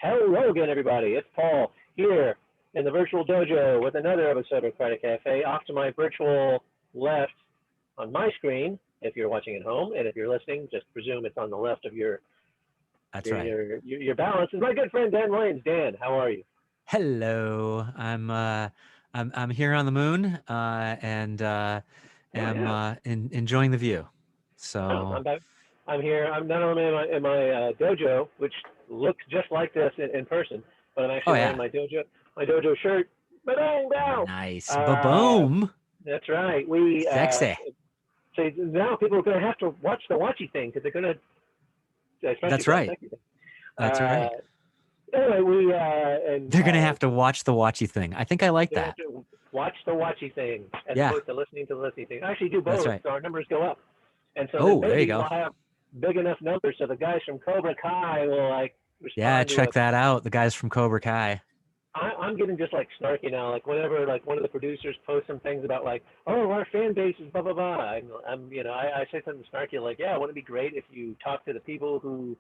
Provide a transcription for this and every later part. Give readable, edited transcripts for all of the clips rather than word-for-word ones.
Hello again, everybody. It's Paul here in the virtual dojo with another episode of Karate Cafe. Off to my virtual left on my screen, if you're watching at home, and if you're listening, just presume it's on the left of That's your right. your your, your balance. Is my good friend Dan Williams. Dan, how are you? Hello. I'm here on the moon and Oh am yeah. enjoying the view. Oh, So, I'm back. I'm here. I'm not only in my dojo, which looks just like this in person, but I'm oh actually wearing yeah. my dojo shirt. Ba-dang, bow. Nice. Uh, Ba-boom. that's right. We Sexy. so now people are going to have to watch the watchy thing because they're going to, especially That's for that right. sexy thing. That's Uh, right. anyway, and They're gonna have to watch the watchy thing. I think I like they have that. to watch the watchy thing as Yeah, opposed to listening to the listening thing. Actually, do that's both, right. so our numbers go up, and so then Oh, there you maybe go. we'll have big enough numbers so the guys from Cobra Kai will like Yeah, respond to check us. that out. The guys from Cobra Kai. I'm getting just like snarky now. Like whenever like one of the producers posts some things about like, oh, our fan base is blah blah blah. I say something snarky like, yeah, wouldn't it be great if you talk to the people who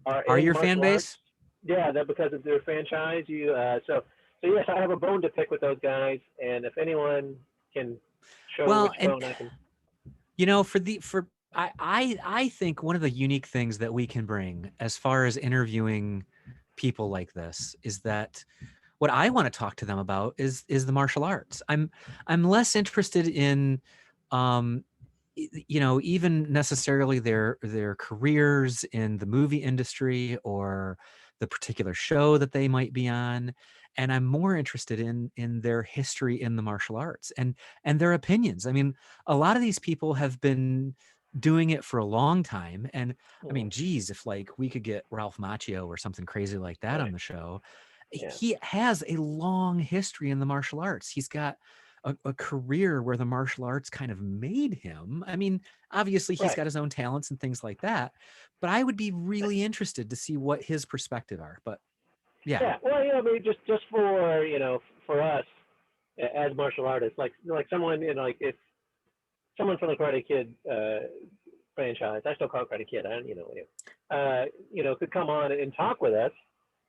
are Are in your fan martial arts? base? Yeah, that because of their franchise. So yes, I have a bone to pick with those guys, and if anyone can show Well, which and bone I can. for I think one of the unique things that we can bring as far as interviewing people like this is that what I want to talk to them about is the martial arts. I'm less interested in even necessarily their careers in the movie industry or the particular show that they might be on, and I'm more interested in their history in the martial arts and their opinions. I mean, a lot of these people have been doing it for a long time, and I Mm, mean, geez, if like we could get Ralph Macchio or something crazy like that on right. the show. Yeah. He has a long history in the martial arts. He's got a career where the martial arts kind of made him. I mean, obviously he's Right. got his own talents and things like that, but I would be really interested to see what his perspective are. But yeah, Yeah. Well, I mean, just for for us as martial artists, like someone like if someone from the Karate Kid franchise, I still call it Karate Kid. I don't, could come on and talk with us,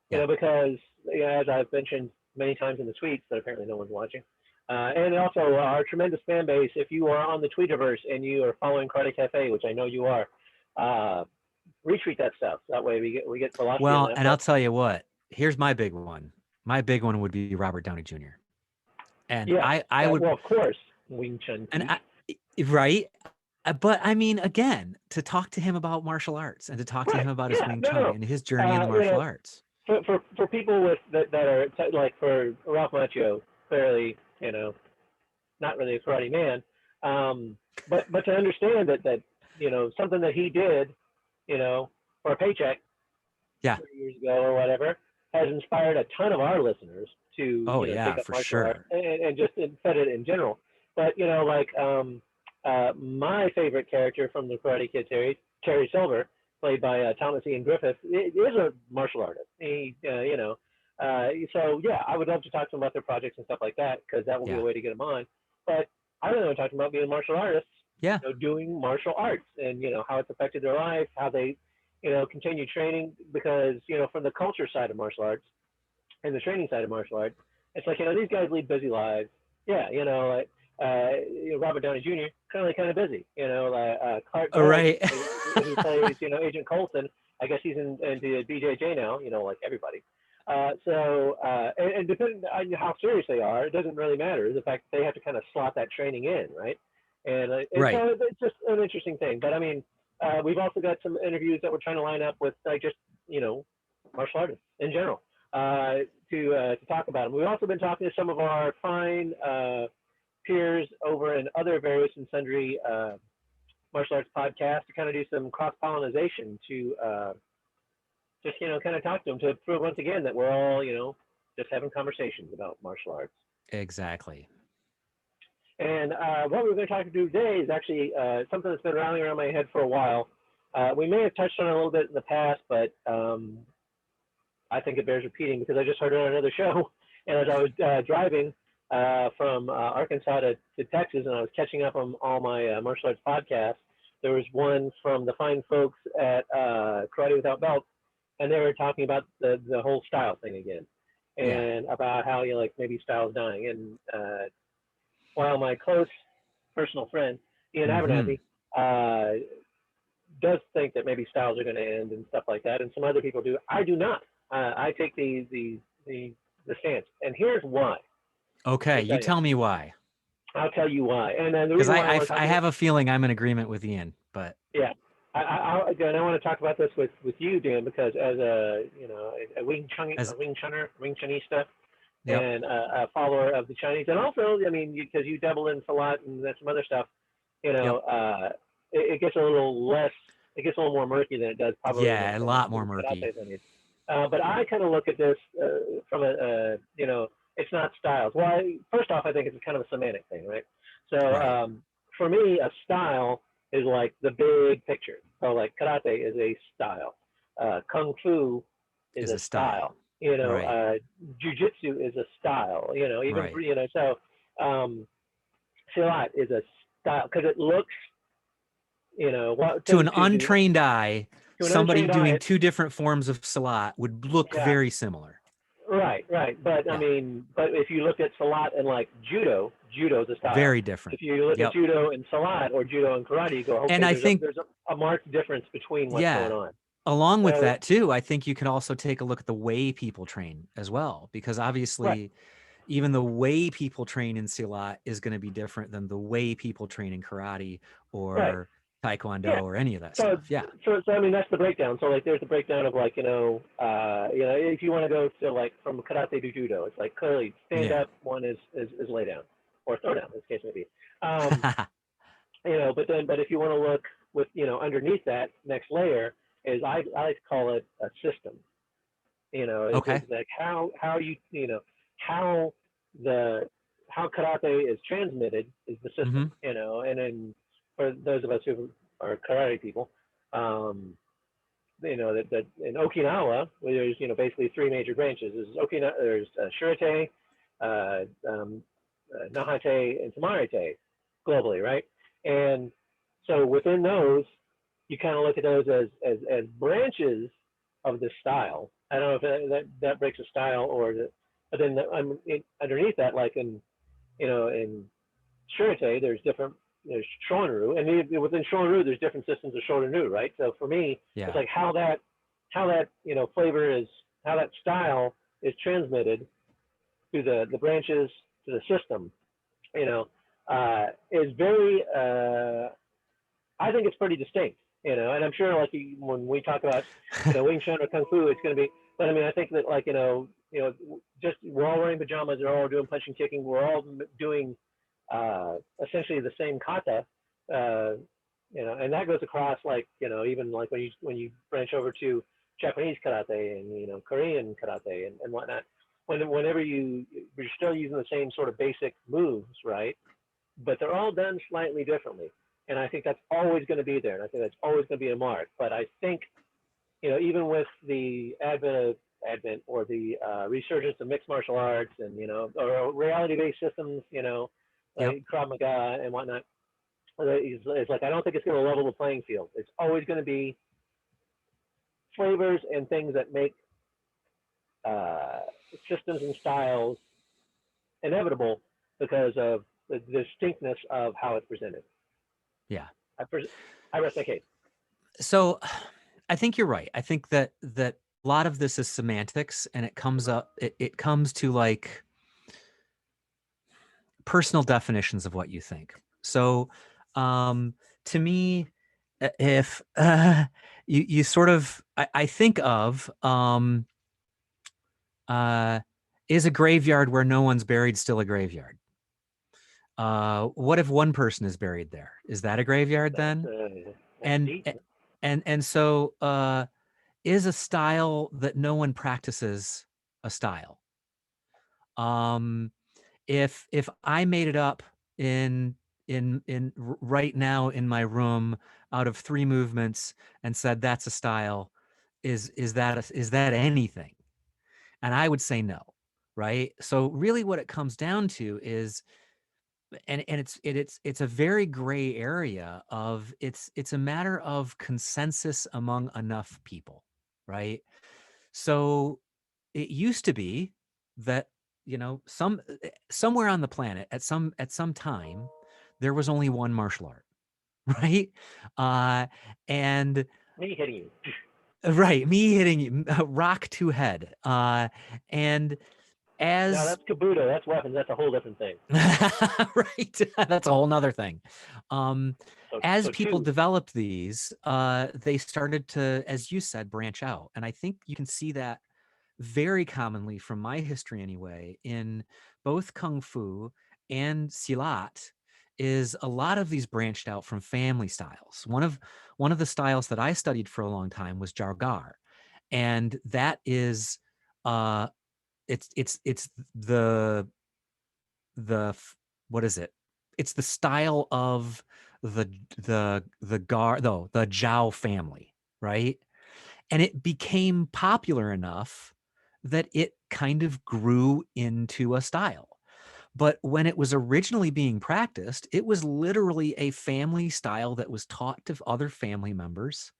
yeah. because as I've mentioned many times in the tweets that apparently no one's watching, and also our tremendous fan base. If you are on the Tweetiverse and you are following Karate Cafe, which I know you are, uh, retweet that stuff. That way we get velocity on Well, that. and But I'll tell you what, here's my big one. My big one would be Robert Downey Jr. And yes, I would, well, of course, Wing Chun and Teach. right. But I mean, again, to talk to him about martial arts and to talk to him Right? about his Yeah. Wing No, Chun no. and his journey in Uh, the you martial know, arts. for people with that are like for Ralph Macchio, clearly, not really a karate man. But to understand that something that he did, for a paycheck Yeah. 30 years ago or whatever, has inspired a ton of our listeners to Oh take yeah, up for martial arts sure. and just fed it in general. But my favorite character from the Karate Kid series, Terry Silver, played by Thomas Ian Griffith, is a martial artist. So yeah, I would love to talk to them about their projects and stuff like that because that will be a Yeah. way to get them on. But I really want to talk to them about being martial artists, Yeah. doing martial arts and how it's affected their life, how they continue training because from the culture side of martial arts and the training side of martial arts, it's like these guys lead busy lives. Yeah, like Robert Downey Jr. kind of busy. Like Clark Gregg, Right. who plays Agent Coulson. I guess he's into BJJ now. Like everybody. And depending on how serious they are, it doesn't really matter. The fact that they have to kind of slot that training in, right? And Right. so it's just an interesting thing. But I mean, we've also got some interviews that we're trying to line up with just martial artists in general to talk about them. We've also been talking to some of our fine peers over in other various and sundry martial arts podcasts to kind of do some cross pollination to just kind of talk to them to prove once again that we're all just having conversations about martial arts. Exactly. And what we're going to talk to today is actually something that's been rounding around my head for a while. We may have touched on it a little bit in the past, but I think it bears repeating because I just heard it on another show. And as I was driving from Arkansas to Texas, and I was catching up on all my martial arts podcasts, there was one from the fine folks at Karate Without Belts, and they were talking about the whole style thing again, Yeah. and about how you like maybe style's dying. And while my close personal friend Ian Mm-hmm. Abernathy does think that maybe styles are going to end and stuff like that, and some other people do, I do not. I take the stance, and here's why. Let Okay, me you tell you. tell me why. I'll tell you why. And then the Because reason why I want to talk I about, have a feeling I'm in agreement with Ian, but yeah, again, I want to talk about this with you, Dan, because as a as Wing Chunista, yep. and a follower of the Chinese, and also, I mean, because you dabble in Salat and some other stuff, Yep. it gets a little less, it gets a little more murky than it does probably Yeah, a from lot more the murky. karate lineage. But I kind of look at this from it's not styles. Well, first off, I think it's kind of a semantic thing, right? So Right. for me, a style is like the big picture. So like karate is a style, kung fu is Is a a style. style. Right. Jujitsu is a style. Even Right. so, um, silat is a style because it looks, what To to an do untrained eye, to an somebody untrained doing eye. two different forms of salat would look Yeah, very similar. right, right. But I Yeah. mean, but if you look at Salat and like judo is a style. Very different. If you look at Yep. judo and Salat or judo and karate, you go, And okay, I think, there's a marked difference between what's going yeah, on. along with So that too, I think you can also take a look at the way people train as well, because right, obviously even the way people train in Silat is going to be different than the way people train in karate right, or yeah. taekwondo or any of that So, stuff. Yeah. so I mean, that's the breakdown. So like, there's the breakdown of like, if you want to go to like from karate to judo, it's like clearly stand Yeah. up, one is lay down or throw down, as the case may be. Um, but if you want to look with, underneath that next layer is I like to call it a system. Okay. It's like how how the how karate is transmitted is the system. Mm-hmm. And then for those of us who are karate people, um, that in Okinawa, where there's basically three major branches. There's Shurite, uh, um, Nahate, and Tamarite globally, right? And so within those, you kind of look at those as branches of the style. I don't know if that breaks a style but then underneath that, like in Shurite, there's Shonru, and within Shonru, there's different systems of Shonru, right? So for me, it's Yeah. like how that flavor is, how that style is transmitted to the branches to the system, you know, is very. I think it's pretty distinct, and I'm sure like when we talk about Wing Chun or Kung Fu, it's going to be. But I mean, I think that like just we're all wearing pajamas, we're all doing punching, kicking, we're all doing essentially the same kata, uh, and that goes across like even like when you branch over to Japanese karate and Korean karate and whatnot. Whenever you're still using the same sort of basic moves, right? But they're all done slightly differently, and I think that's always going to be there, and I think that's always going to be a mark. But I think even with the advent or the resurgence of mixed martial arts and or reality-based systems, Yep. like Krav Maga and whatnot, it's like I don't think it's going to level the playing field. It's always going to be flavors and things that make uh, systems and styles inevitable because of the distinctness of how it's presented. Yeah. I, pres- I rest my case. So I think you're right. I think that a lot of this is semantics, and it comes to like personal definitions of what you think. So um to me, if you sort of I think of uh is a graveyard where no one's buried still a graveyard? What if one person is buried there? Is that a graveyard then? That's And deep. and so is a style that no one practices a style? Um if I made it up in right now in my room out of three movements and said that's a style, is that anything? And I would say no, right? So really what it comes down to is, and it's a very gray area of, it's a matter of consensus among enough people, right? So it used to be that, somewhere on the planet at some time there was only one martial art, right? And Me hitting you. right, me hitting you, rock to head. And Now as that's kabuto. That's weapons. That's a whole different thing. right, that's a whole nother thing. Um, as So people two. developed these, they started to, as you said, branch out. And I think you can see that very commonly from my history anyway, in both Kung Fu and Silat, is a lot of these branched out from family styles. One of the styles that I studied for a long time was Jargar. And that is it's what is it? It's the style of the Zhao family, right? And it became popular enough that it kind of grew into a style. But when it was originally being practiced, it was literally a family style that was taught to other family members.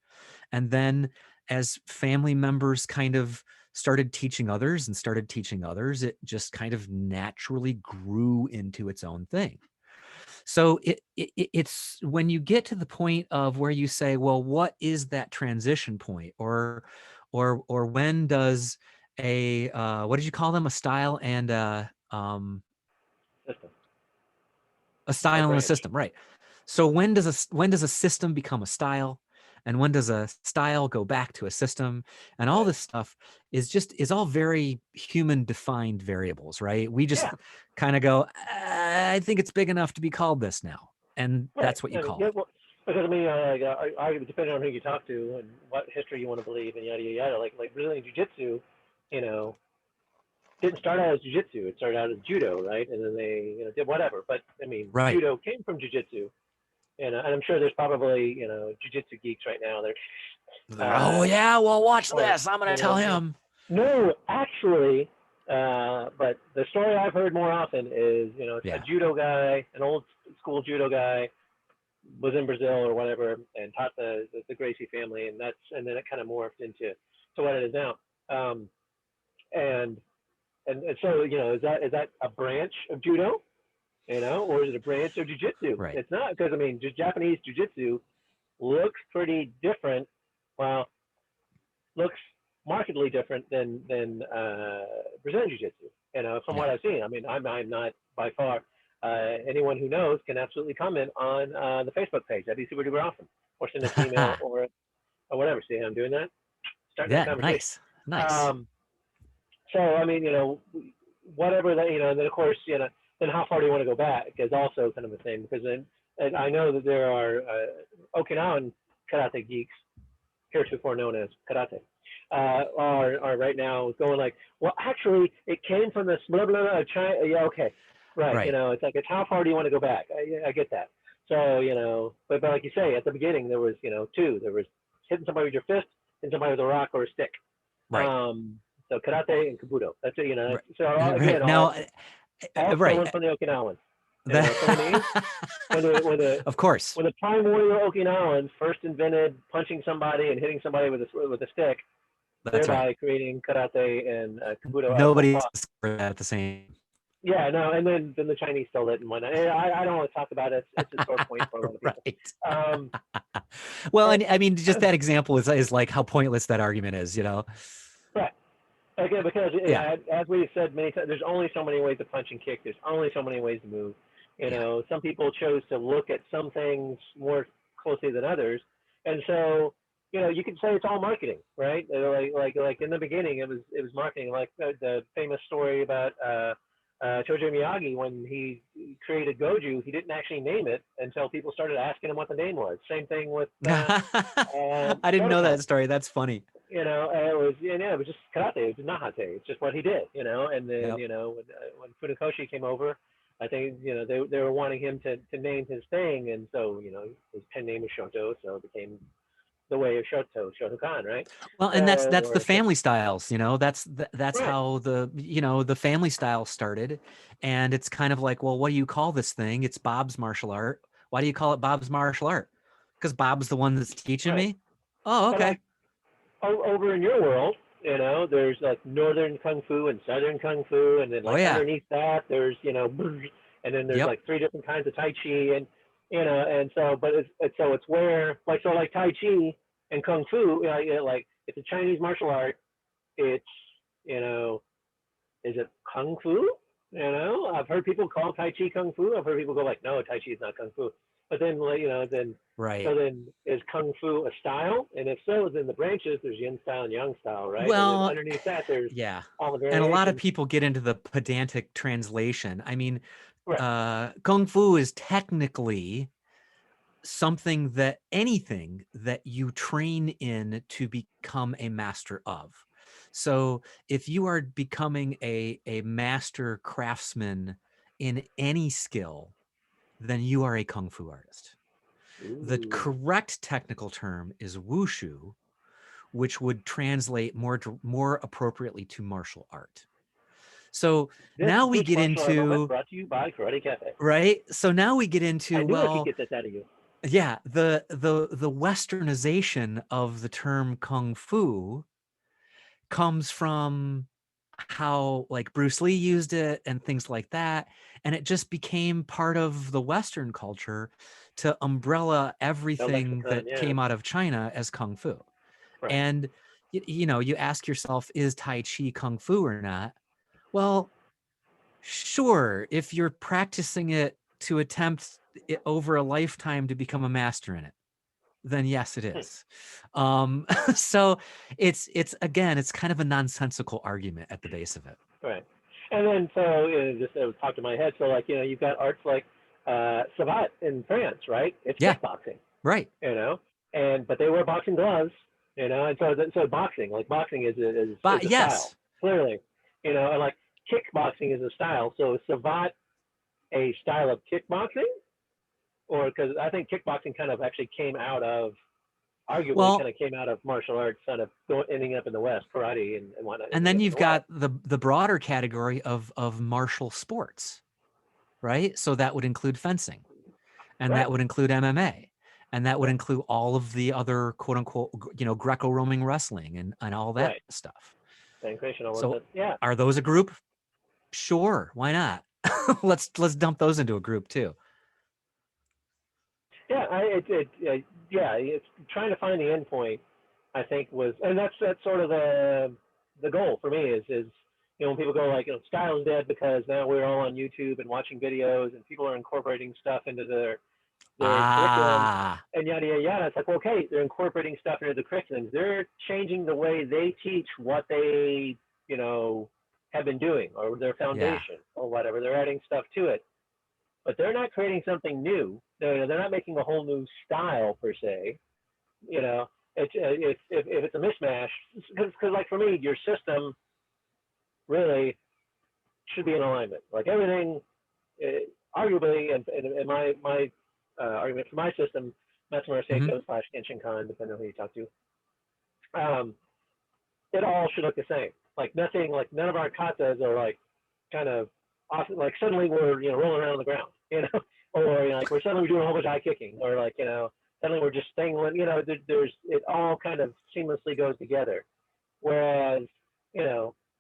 And then as family members kind of started teaching others and started teaching others, it just kind of naturally grew into its own thing. So it's when you get to the point of where you say, well, what is that transition point, or when does a what did you call them, a style and System a or style and a branch. system, right? So when does a system become a style, and when does a style go back to a system? And all Right. this stuff is all very human defined variables, right? We just Yeah. kind of go, I think it's big enough to be called this now, and Right. that's what you I mean, call yeah, it. well, because I mean, depending on who you talk to and what history you want to believe and yada yada yada. Like Brazilian jiu-jitsu, you know, didn't start out as jiu-jitsu. It started out as judo, right? And then they did whatever. But I mean, Right. judo came from jiu-jitsu, and I'm sure there's probably jiu-jitsu geeks right now. Oh yeah, well watch Or this. I'm gonna you tell know, him. no, actually, but the story I've heard more often is a Yeah. judo guy, an old school judo guy, was in Brazil or whatever and taught the Gracie family, and then it kind of morphed into to what it is now. Um, and and so is that a branch of judo, or is it a branch of jujitsu? Right. It's not, because I mean, Japanese jujitsu looks pretty different. Well, looks markedly different than Brazilian jiu-jitsu. From what Yeah. I've seen. I mean, I'm not by far. Anyone who knows can absolutely comment on the Facebook page. That'd be super duper awesome. Or send us an email or whatever. See how I'm doing that? Starting that Yeah. conversation. Nice. Nice. Um, so I mean, whatever that and then of course, then how far do you want to go back is also kind of a thing, because then and I know that there are Okinawan karate geeks, heretofore known as karate, are right now going like, well, actually, it came from this blah blah blah China. Yeah, okay, right. Right. It's like, it's how far do you want to go back? I get that. So but like you say, at the beginning there was two. There was hitting somebody with your fist, hitting somebody with a rock or a stick. Right. So karate and kabuto. That's it. Right. So Right. again, Now, all right. stolen from the Okinawans. So That, when the when the of course. when the primordial Okinawans first invented punching somebody and hitting somebody with a stick, That's right. thereby creating karate and kabuto Nobody's outlaw. discovered that at the same. Yeah, no, and then the Chinese stole it and whatnot. I don't want to talk about it. It's a sore point for a lot of people. Right. Um, Well, but and I mean, just that example is like how pointless that argument is, you know? right, again, because Yeah. as we've said many times, there's only so many ways to punch and kick. There's only so many ways to move. Yeah. Some people chose to look at some things more closely than others, and so you could say it's all marketing, right? Like in the beginning, it was marketing. Like the famous story about Shojo Miyagi, when he created Goju, he didn't actually name it until people started asking him what the name was. Same thing with I didn't know Shotokan. that story. That's funny. It was just karate. It was nahate. It's just what he did. And then Yep. when Funakoshi came over, I think they were wanting him to name his thing, and so his pen name was Shoto, so it became the way of Shotokan, right? Well, and So that's the or family styles, you know. That's right, how the family style started, and it's kind of like, well, what do you call this thing? It's Bob's martial art. Why do you call it Bob's martial art? Because Bob's the one that's teaching right. me. Oh, But okay. like over in your world, You know, there's like northern kung fu and southern kung fu, and then Oh like yeah. underneath that, there's and then there's Yep. like three different kinds of tai chi, and and so, but it's where like tai chi and kung fu, like it's a Chinese martial art. It's you know, is it kung fu? I've heard people call tai chi kung fu. I've heard people go like, no, tai chi is not kung fu. But then, like, then Right. so then is kung fu a style? And if so, then the branches there's yin style and yang style, right? And then Well, underneath that there's yeah. all the And a lot of variations. people get into the pedantic translation. I mean, Right. kung fu is technically something that anything that you train in to become a master of. So if you are becoming a master craftsman in any skill, then you are a kung fu artist. The Ooh. correct technical term is wushu, which would translate more appropriately to martial art. So This now we this get martial art moment into, brought to you by Karate Cafe. right? So now we get I into, knew I could well, get this out of you. yeah, the westernization of the term kung fu comes from how like Bruce Lee used it and things like that, and it just became part of the Western culture to umbrella No everything lexicon, that yeah. came out of China as kung fu. Right. And you ask yourself, is Tai Chi kung fu or not? Well, sure, if you're practicing it to attempt it over a lifetime to become a master in it, then yes, it is. So it's again, it's kind of a nonsensical argument at the base of it. Right. And then so just popped in my head. So like you've got arts like savate in France, right? It's Yeah, kickboxing, right. you know, and but they wear boxing gloves, and so boxing is But a style yes, clearly, and like kickboxing is a style. So is savate a style of kickboxing, or because I think kickboxing kind of actually came out of arguably kind well, of came out of martial arts, kind of ending up in the West, karate and whatnot and ending then up in you've the West. got the broader category of martial sports, right? So that would include fencing, and Right. that would include MMA, and that would Right. include all of the other quote unquote, Greco-Roman wrestling and all that Right. stuff. Pancreation almost So said, yeah. are those a group? Sure, why not? let's dump those into a group too. Yeah, yeah, it's trying to find the end point. I think was, and that's sort of the goal for me is when people go like style is dead because now we're all on YouTube and watching videos and people are incorporating stuff into their curriculum Ah, and yada yada yada. It's like, well, okay, they're incorporating stuff into the curriculum. They're changing the way they teach what they have been doing or their yeah, foundation or whatever. They're adding stuff to it, but they're not creating something new. They're not making a whole new style per se. You know, if it's a mismatch, because like for me, your system really should be in alignment. Like everything, arguably, and my argument for my system, Matsumoto hmm, Seiko slash Genshin Khan, depending on who you talk to, um, it all should look the same. Like nothing, like none of our katas are like kind of off. Like suddenly we're rolling around on the ground, or like we're suddenly doing a whole bunch of high kicking, or like suddenly we're just staying. There's it all kind of seamlessly goes together. Whereas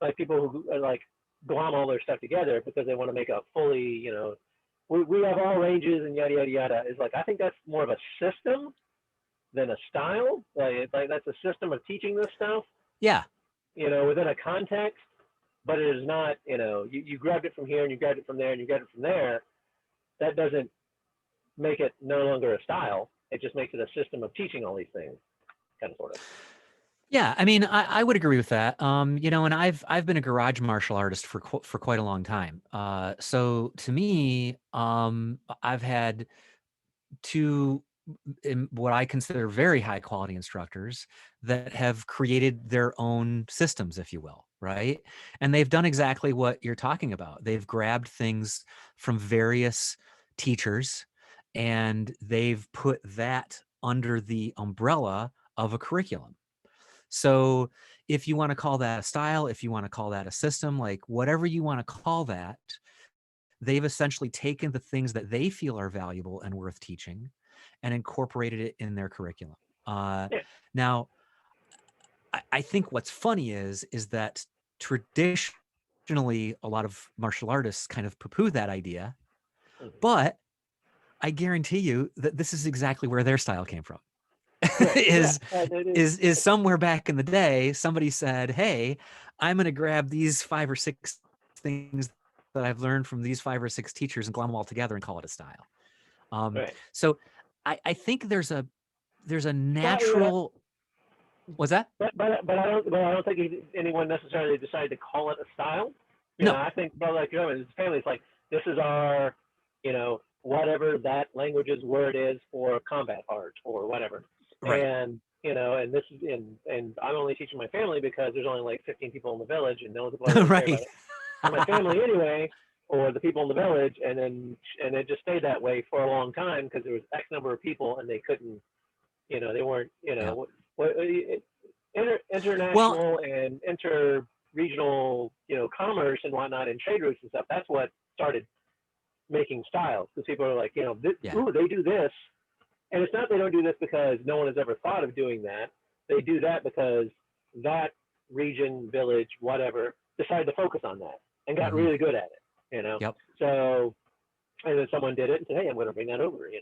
like people who like glom all their stuff together because they want to make a fully we have all ranges and yada yada yada is like I think that's more of a system than a style. Like that's a system of teaching this stuff yeah, within a context, but it is not, you grabbed it from here and you grabbed it from there and you grabbed it from there. That doesn't make it no longer a style. It just makes it a system of teaching all these things, kind of sort of. yeah. I mean, I would agree with that. And I've been a garage martial artist for quite a long time. So to me, I've had two what I consider very high quality instructors that have created their own systems, if you will, right? And they've done exactly what you're talking about. They've grabbed things from various teachers and they've put that under the umbrella of a curriculum. So if you want to call that a style, if you want to call that a system, like whatever you want to call that, they've essentially taken the things that they feel are valuable and worth teaching and incorporated it in their curriculum. Uh, Yeah. Now, I think what's funny is that traditionally a lot of martial artists kind of poo-poo that idea, Mhm. but I guarantee you that this is exactly where their style came from. Right. Yeah. is It is. is somewhere back in the day somebody said, hey, I'm going to grab these 5 or 6 things that I've learned from these 5 or 6 teachers and glom them all together and call it a style. Right. So I think there's a Well, you know, natural, what's that? but I don't think anyone necessarily decided to call it a style. No. I think, well, like, it's family. It's like, this is our, whatever that language's word is for combat art or whatever. Right. And, and this is, and I'm only teaching my family because there's only like 15 people in the village and no people really care about Right. it. But my family anyway, or the people in the village, and it just stayed that way for a long time because there was X number of people and they couldn't, they weren't, Yeah. Well, international and inter-regional, commerce and whatnot and trade routes and stuff. That's what started making styles because people are like, yeah. ooh, they do this, and it's not they don't do this because no one has ever thought of doing that. They do that because that region, village, whatever, decided to focus on that and got Hmm. really good at it. Yep. So and then someone did it and said, hey, I'm going to bring that over, and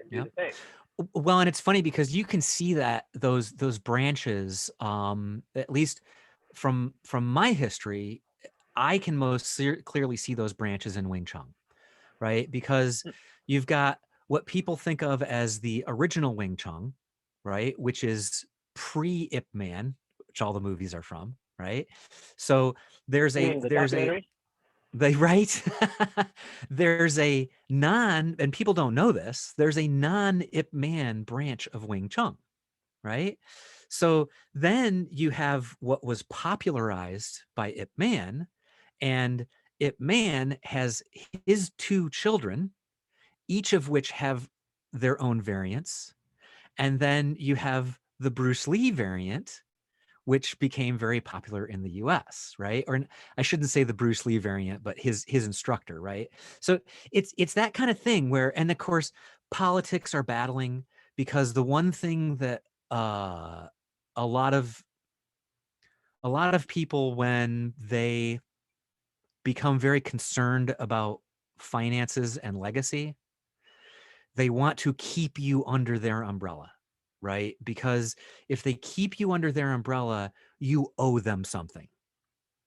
do Yep. the thing. Well, and it's funny because you can see that those branches, at least from my history, I can most clearly see those branches in Wing Chun, right? Because you've got what people think of as the original Wing Chun, right? Which is pre Ip Man, which all the movies are from, right? So there's I a mean, the there's a documentary. they right there's a non, and people don't know this, there's a non Ip Man branch of Wing Chun, right? So then you have what was popularized by Ip Man, and Ip Man has his 2 children, each of which have their own variants. And then you have the Bruce Lee variant, which became very popular in the US, right? Or I shouldn't say the Bruce Lee variant, but his instructor, right? So it's that kind of thing where, and of course, politics are battling because the one thing that a lot of people, when they become very concerned about finances and legacy, they want to keep you under their umbrella, right? Because if they keep you under their umbrella, you owe them something,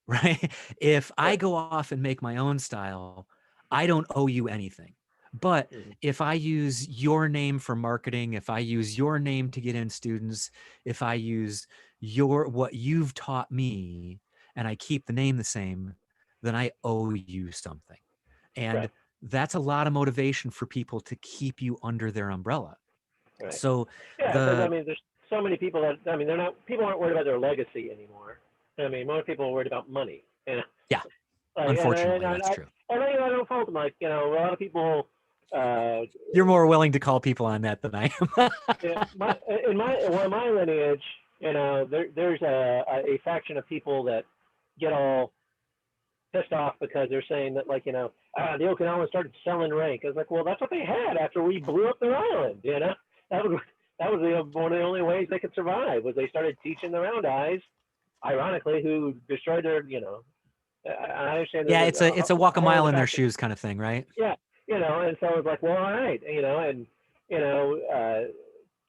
right? If I Right. go off and make my own style, I don't owe you anything. But Mm-hmm. if I use your name for marketing, if I use your name to get in students, if I use what you've taught me and I keep the name the same, then I owe you something. And Right. that's a lot of motivation for people to keep you under their umbrella. Right. So Yeah, because I the mean, there's so many people that they're not. People aren't worried about their legacy anymore. I mean, most people are worried about money. yeah, Like, unfortunately, that's true. I don't fault them. Like, a lot of people. Uh, You're more willing to call people on that than I am. yeah, my lineage, there's a faction of people that get all pissed off because they're saying that, like, the Okinawans started selling rank. I was like, well, that's what they had after we blew up their island. That was one of the only ways they could survive was they started teaching the round eyes, ironically, who destroyed their. I understand Yeah, there's it's a a walk a horrible mile in their fact that, shoes kind of thing, right? yeah, and so it's like, well, all right, and you know, uh,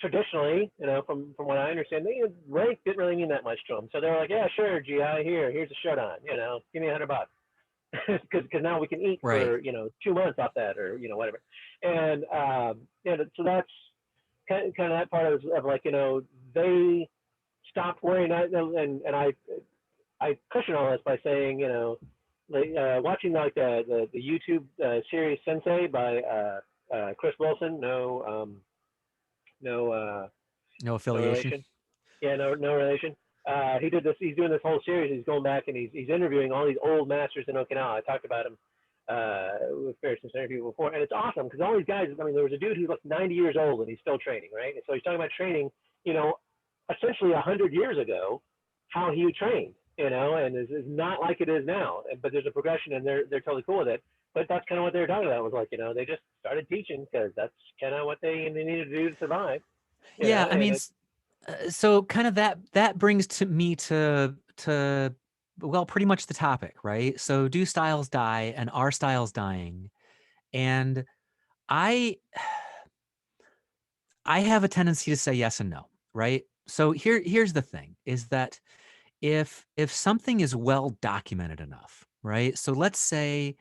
traditionally, from what I understand, rank didn't really mean that much to them. So they're like, yeah, sure, GI, here's a shut on, give me $100 because now we can eat Right. for 2 months off that or whatever, and so that's kind of that part of like they stopped worrying, and I cushion all this by saying like watching like the YouTube series Sensei by Chris Wilson, no No no affiliation. relation. Yeah, no relation. He did this. He's doing this whole series. He's going back and he's interviewing all these old masters in Okinawa. I talked about him with various interviews before, and it's awesome because all these guys. I mean, there was a dude who's like 90 years old and he's still training, right? And so he's talking about training, essentially 100 years ago, how he trained, and is not like it is now. But there's a progression, and they're totally cool with it. But that's kind of what they were talking about. Was like, they just started teaching because that's kind of what they needed to do to survive, Yeah, I and mean, it's So kind of that brings to me to well, pretty much the topic, right? So do styles die, and are styles dying? And I I have a tendency to say yes and no, right? So here's the thing is that if something is well documented enough, right? So let's say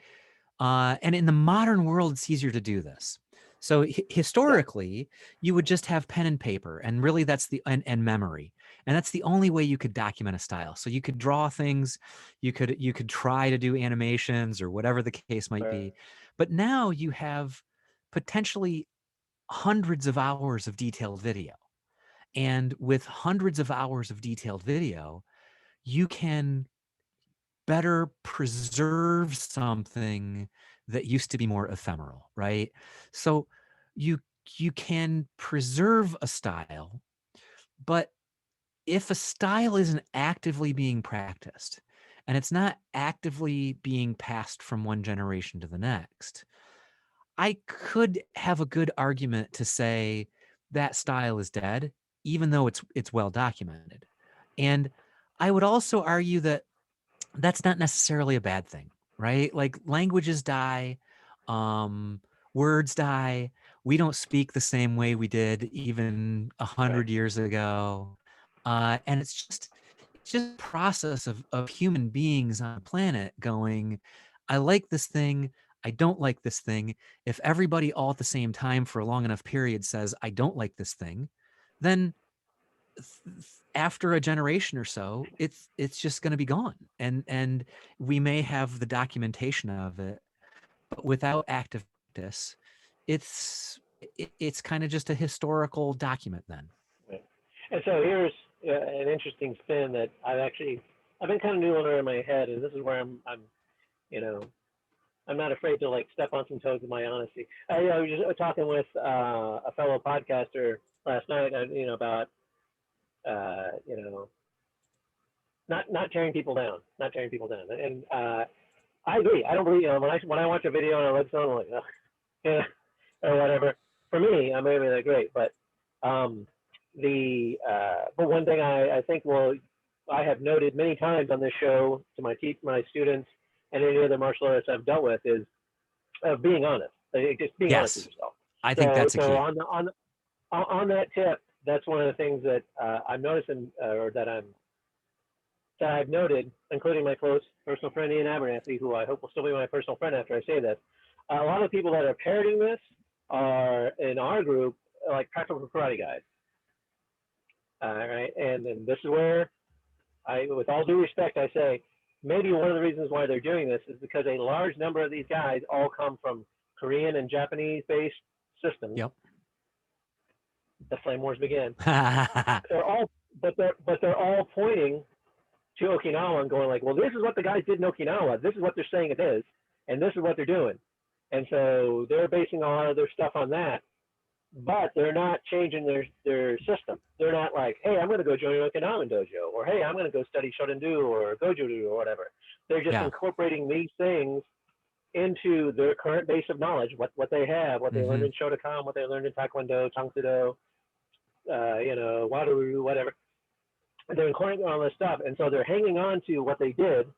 and in the modern world, it's easier to do this. So Yeah. historically, you would just have pen and paper, and really that's and memory, and that's the only way you could document a style. So you could draw things, you could try to do animations or whatever the case might be, but now you have potentially hundreds of hours of detailed video, and with hundreds of hours of detailed video, you can better preserve something that used to be more ephemeral, right? So you you can preserve a style, but if a style isn't actively being practiced and it's not actively being passed from one generation to the next, I could have a good argument to say that style is dead, even though it's well documented. And I would also argue that that's not necessarily a bad thing, right? Like languages die, um, words die. We don't speak the same way we did even a Right. hundred years ago, and it's just a process of human beings on the planet going. I like this thing. I don't like this thing. If everybody all at the same time for a long enough period says I don't like this thing, then after a generation or so, it's just going to be gone, and we may have the documentation of it, but without active practice, it's kind of just a historical document then. Right. And so here's an interesting spin that I've been kind of noodling around in my head, and this is where I'm you know I'm not afraid to like step on some toes with my honesty. I was just talking with a fellow podcaster last night, about you know not tearing people down, and I agree. I don't believe when I watch a video and I look someone, I'm like, ugh, yeah, or whatever. For me, I may be that great, but um, but one thing I think I have noted many times on this show to my students and any other martial artists I've dealt with is being honest. Like, just being honest with Yes, yourself. I think So that's a so key. on that tip, that's one of the things that I'm noticing or that I've noted, including my close personal friend Ian Abernathy, who I hope will still be my personal friend after I say this. A lot of people that are parroting this are in our group like practical karate guys. Right, and this is where with all due respect, I say maybe one of the reasons why they're doing this is because a large number of these guys all come from Korean and Japanese-based systems. Yep. The flame wars begin. They're all, but they're all pointing to Okinawa and going like, well, this is what the guys did in Okinawa. This is what they're saying it is, and this is what they're doing. And so they're basing a lot of their stuff on that, but they're not changing their system. They're not like, hey, I'm going to go join an Okinawan dojo, or hey, I'm going to go study Shorin-do or Goju-do or whatever. They're just Yeah. incorporating these things into their current base of knowledge, what they have, what they learned Hmm. in Shotokan, what they learned in Taekwondo, Tangsudo, Wado, whatever. They're incorporating all this stuff, and so they're hanging on to what they did,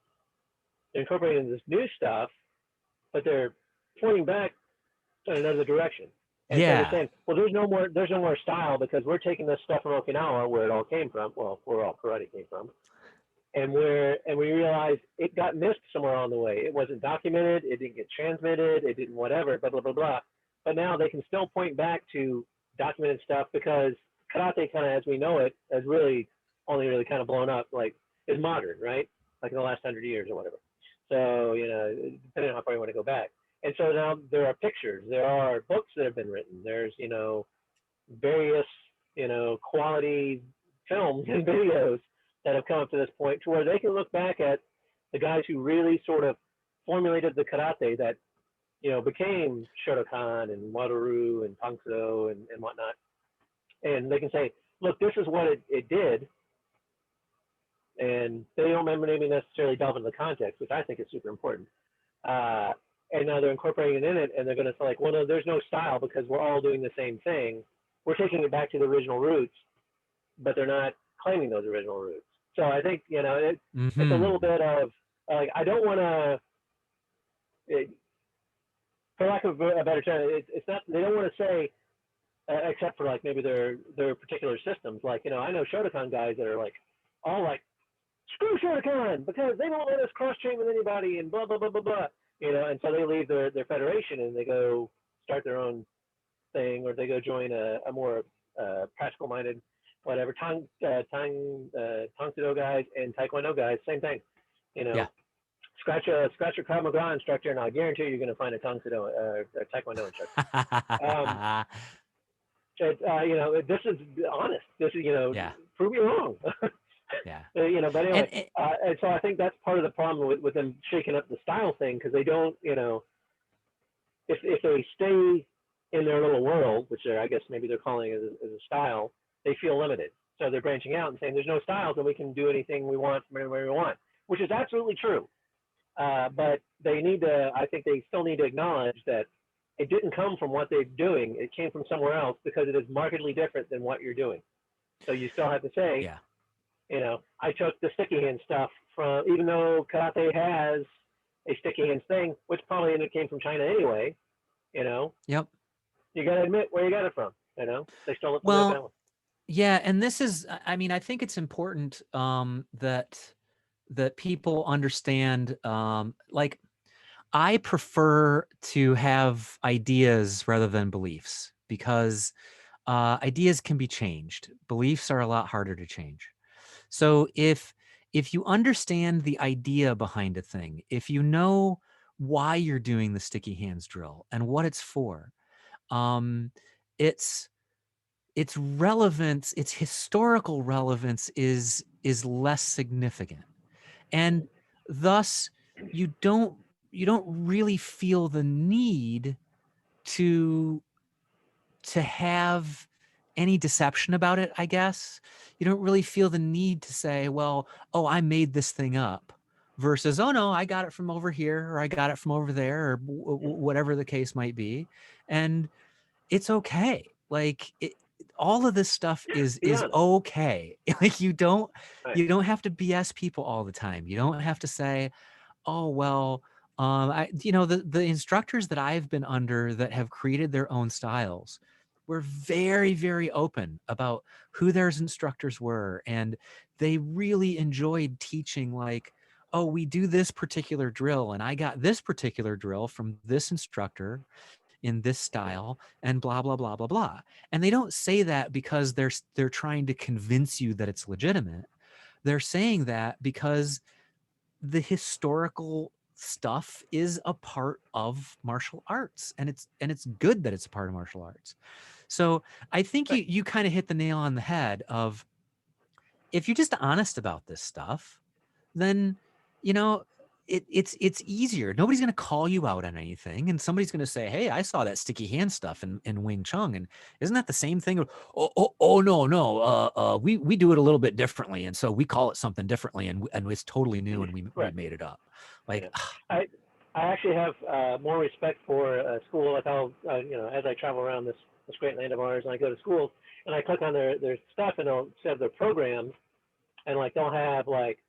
they're incorporating this new stuff, but they're pointing back in another direction. And so they're Yeah. saying, well, there's no more style because we're taking this stuff from Okinawa where it all came from. Well, where all karate came from, and we realized it got missed somewhere on the way. It wasn't documented. It didn't get transmitted. It didn't whatever. Blah blah blah blah. But now they can still point back to documented stuff because karate, kind of as we know it, has really only really kind of blown up. Like is modern, right? Like in the last 100 years or whatever. So depending on how far you want to go back. And so now there are pictures, there are books that have been written. There's various quality films and videos that have come up to this point to where they can look back at the guys who really sort of formulated the karate that became Shotokan and Wado and Tangso and whatnot, and they can say, look, this is what it did, and they don't maybe necessarily delve into the context, which I think is super important. Uh, and now they're incorporating it in it, and they're going to say like, well, no, there's no style because we're all doing the same thing. We're taking it back to the original roots, but they're not claiming those original roots. So I think it's a little Mm-hmm. bit of like I don't want to, for lack of a better term, it's not they don't want to say except for like maybe their particular systems. Like I know Shotokan guys that are like all like screw Shotokan because they won't let us cross train with anybody and blah blah blah blah blah. And so they leave their federation and they go start their own thing, or they go join a more practical minded whatever Tang Sudo guys and Taekwondo guys, same thing. You Yeah. know, scratch your Krav Maga instructor, and I guarantee you're going to find a Tang Sudo Taekwondo instructor. Um, this is honest. This is Yeah. prove me wrong. Yeah. But And anyway, it, and so I think that's part of the problem with them shaking up the style thing because they don't, if they stay in their little world, which I guess maybe they're calling it as a style, they feel limited. So they're branching out and saying there's no styles and we can do anything we want from anywhere we want, which is absolutely true. But they need to, I think they still need to acknowledge that it didn't come from what they're doing. It came from somewhere else because it is markedly different than what you're doing. So you still have to say, yeah. I took the sticky hand stuff from, even though karate has a sticky hands thing, which probably came from China anyway, you know, Yep. you got to admit where you got it from. They stole it from their Well, family. yeah, and this is, I mean, I think it's important that people understand, like, I prefer to have ideas rather than beliefs because ideas can be changed. Beliefs are a lot harder to change. So if you understand the idea behind a thing, if you know why you're doing the sticky hands drill and what it's for, um, its its relevance, its historical relevance is less significant, and thus you don't you don't really feel the need to have any deception about it, I guess. You don't really feel the need to say, well, oh, I made this thing up versus, oh no, I got it from over here or I got it from over there or whatever the case might be. And it's okay. Like all of this stuff Be is honest. okay. Like Right. you don't have to BS people all the time. You don't have to say, oh well, the instructors that I've been under that have created their own styles were very, very open about who their instructors were, and they really enjoyed teaching. Like, oh, we do this particular drill, and I got this particular drill from this instructor in this style, and blah blah blah blah blah. And they don't say that because they're trying to convince you that it's legitimate. They're saying that because the historical stuff is a part of martial arts, and it's good that it's a part of martial arts. So I think Right. you kind of hit the nail on the head of, if you're just honest about this stuff, then you know it's easier. Nobody's going to call you out on anything, and somebody's going to say, hey, I saw that sticky hand stuff in Wing Chun, and isn't that the same thing? Oh no, no, we do it a little bit differently, and so we call it something differently, and it's totally new, and we Correct. made it up. You Like, know, I I actually have more respect for school. Like I'll as I travel around this great land of ours, and I go to schools, and I click on their stuff, and they'll have their programs, and like they'll have like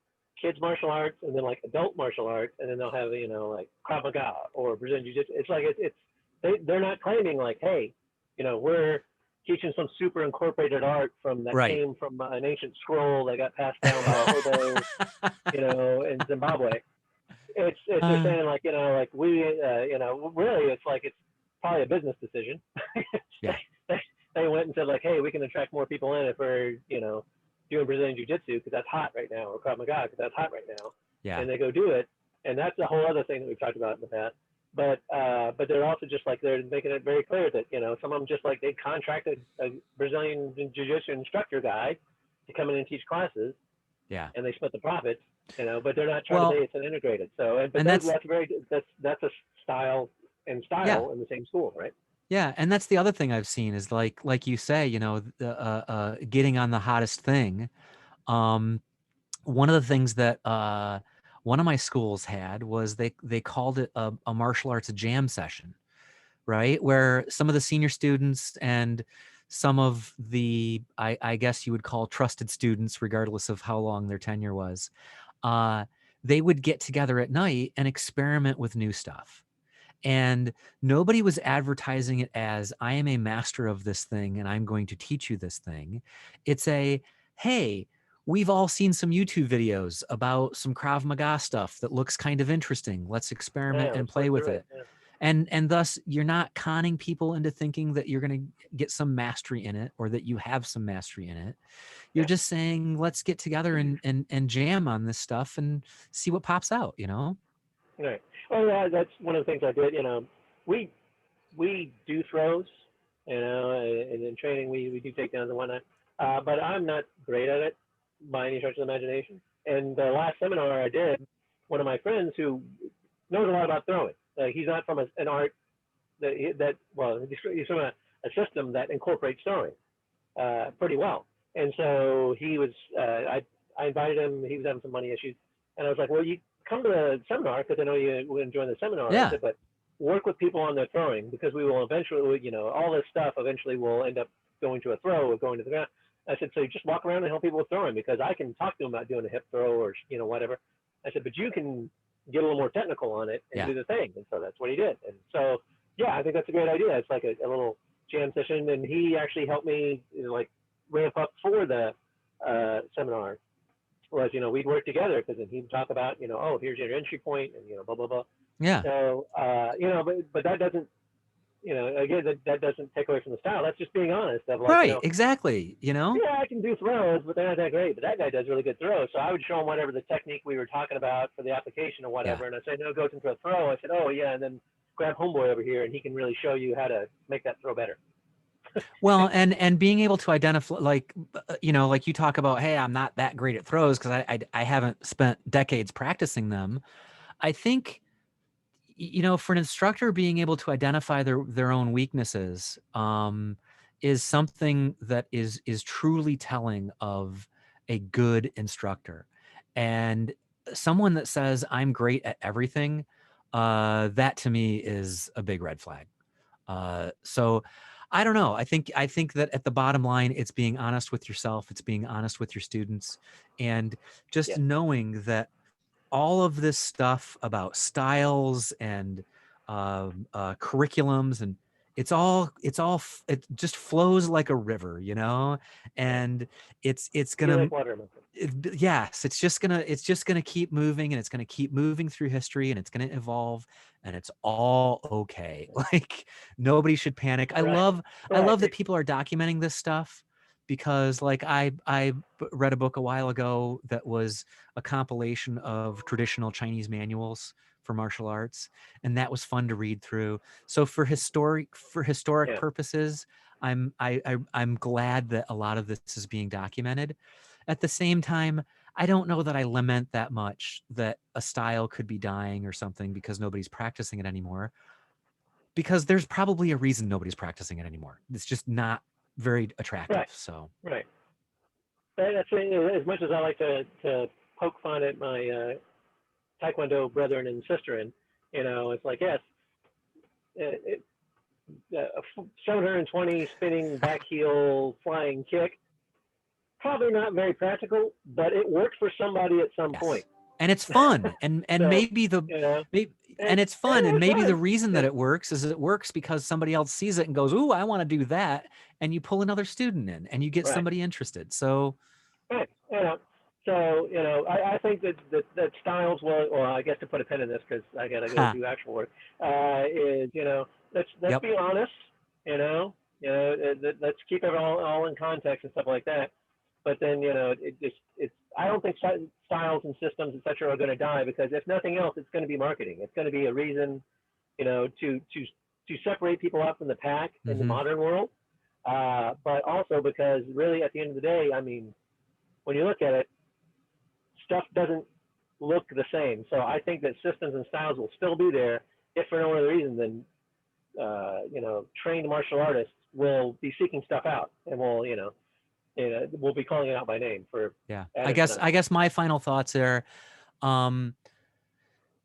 kids martial arts, and then like adult martial arts, and then they'll have like Krav Maga or Brazilian Jiu Jitsu. It's like they're not claiming like, hey, we're teaching some super incorporated art that right. came from an ancient scroll that got passed down by a hobo, in Zimbabwe. It's they're uh, saying like like we really it's like it's probably a business decision. they, yeah, they went and said like, hey, we can attract more people in if we're doing Brazilian Jiu Jitsu because that's hot right now, or Krav Maga because that's hot right now, yeah, and they go do it, and that's a whole other thing that we've talked about in the past. But they're also just like they're making it very clear that some of them just like they contracted a Brazilian Jiu Jitsu instructor guy to come in and teach classes, yeah. and they split the profits, but they're not trying to say Well, it's an integrated. So, but and that's that's a style and yeah. style in the same school, right? Yeah, and that's the other thing I've seen is like you say, getting on the hottest thing. Um, one of the things that one of my schools had was they called it a martial arts jam session, right? Where some of the senior students and some of the, I guess you would call trusted students, regardless of how long their tenure was, uh, they would get together at night and experiment with new stuff. And nobody was advertising it as, I am a master of this thing and I'm going to teach you this thing. It's a, hey, we've all seen some YouTube videos about some Krav Maga stuff that looks kind of interesting. Let's experiment Yeah, and let's play work with through it. it. Yeah. And thus you're not conning people into thinking that you're going to get some mastery in it or that you have some mastery in it. You're Yeah. just saying, let's get together and jam on this stuff and see what pops out, you know? Right. Oh, yeah, that's one of the things I did. We we do throws, and in training we do takedowns and whatnot. But I'm not great at it by any stretch of the imagination. And the last seminar I did, one of my friends who knows a lot about throwing, like he's not from an art that well, he's from a system that incorporates throwing pretty well. And so he was, I invited him. He was having some money issues, and I was like, well, you come to the seminar because I know you would enjoy the seminar. I Yeah. said, but work with people on their throwing because we will eventually, all this stuff eventually will end up going to a throw or going to the ground. I said, so you just walk around and help people with throwing because I can talk to them about doing a hip throw or whatever. I said, but you can get a little more technical on it and Yeah. do the thing. And so that's what he did. And so yeah, I think that's a great idea. It's like a little jam session, and he actually helped me like ramp up for the seminar. Was we'd work together because then he'd talk about oh, here's your entry point and blah blah blah. Yeah. So but that doesn't again that doesn't take away from the style. That's just being honest of like Right. Exactly. You know? yeah, I can do throws, but they're not that great. But that guy does really good throws. So I would show him whatever the technique we were talking about for the application or Yeah. whatever. And I say, no, it goes into a throw. I said, oh, yeah. And then grab homeboy over here and he can really show you how to make that throw better. Well, and being able to identify, like, like you talk about, hey, I'm not that great at throws because I haven't spent decades practicing them. I think, for an instructor, being able to identify their own weaknesses is something that is truly telling of a good instructor. And someone that says, I'm great at everything, that to me is a big red flag. So I don't know. I think that at the bottom line, it's being honest with yourself, it's being honest with your students, and just Yeah. knowing that all of this stuff about styles and curriculums, and it just flows like a river, Yeah. and it's Be gonna like water. yes, it's just gonna keep moving, and it's gonna keep moving through history, and it's gonna evolve, and it's all okay. Like, nobody should panic. I Right. love I Right. love that people are documenting this stuff, because like read a book a while ago that was a compilation of traditional Chinese manuals for martial arts, and that was fun to read through. So for historic Yeah. purposes, I'm glad that a lot of this is being documented. At the same time, I don't know that I lament that much that a style could be dying or something because nobody's practicing it anymore. Because there's probably a reason nobody's practicing it anymore. It's just not very attractive. Right. So Right. That's as much as I like to poke fun at my Taekwondo brethren and sister, and it's like yes, it, a 720 spinning back heel flying kick, probably not very practical, but it worked for somebody at some point. yes, and it's fun, and So maybe the you know, maybe, and, and it's fun, and it's maybe the fun. reason that it works is it works because somebody else sees it and goes, "Ooh, I want to do that," and you pull another student in, and you get Right. somebody interested. So Right. So I think that styles will, or I guess to put a pin in this because I got to go do actual work. Is let's yep. be honest. Let's keep it all in context and stuff like that. But then it's I don't think styles and systems etc. are going to die because if nothing else, it's going to be marketing. It's going to be a reason to separate people out from the pack in the Mm-hmm. modern world. But also because really at the end of the day, I mean, when you look at it, stuff doesn't look the same. So I think that systems and styles will still be there, if for no other reason than trained martial artists will be seeking stuff out, and we'll be calling it out by name for Yeah. I ad guess infinitum. I guess my final thoughts are, um,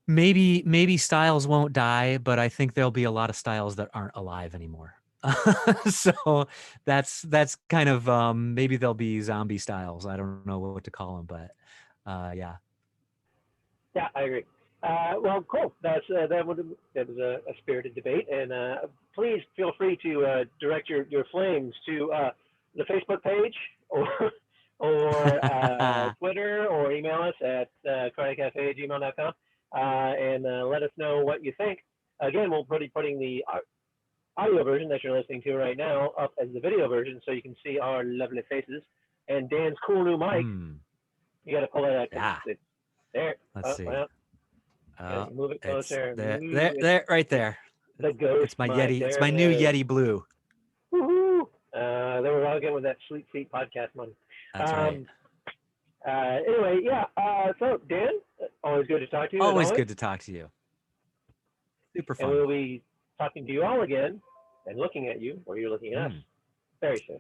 maybe styles won't die, but I think there'll be a lot of styles that aren't alive anymore. So that's kind of maybe they'll be zombie styles. I don't know what to call them, but yeah. Yeah, I agree. Well, cool. That was a spirited debate, and please feel free to direct your flames to the Facebook page or Twitter, or email us at cardiacafe@gmail.com, and let us know what you think. Again, we'll be putting the audio version that you're listening to right now up as the video version, so you can see our lovely faces and Dan's cool new mic. You got to pull it out. Yeah. It's there. Let's see. Well, yeah, move it It's closer. there, right there. The ghost It's my mic. Yeti. There It's my it new is. Yeti Blue. Woohoo! Then we're all getting with that Sweet Feet podcast money. That's right. Anyway, yeah. So Dan, always good to talk to you. Always good to talk to you. Super fun. And we'll be talking to you all again and looking at you, or you're looking at us very soon.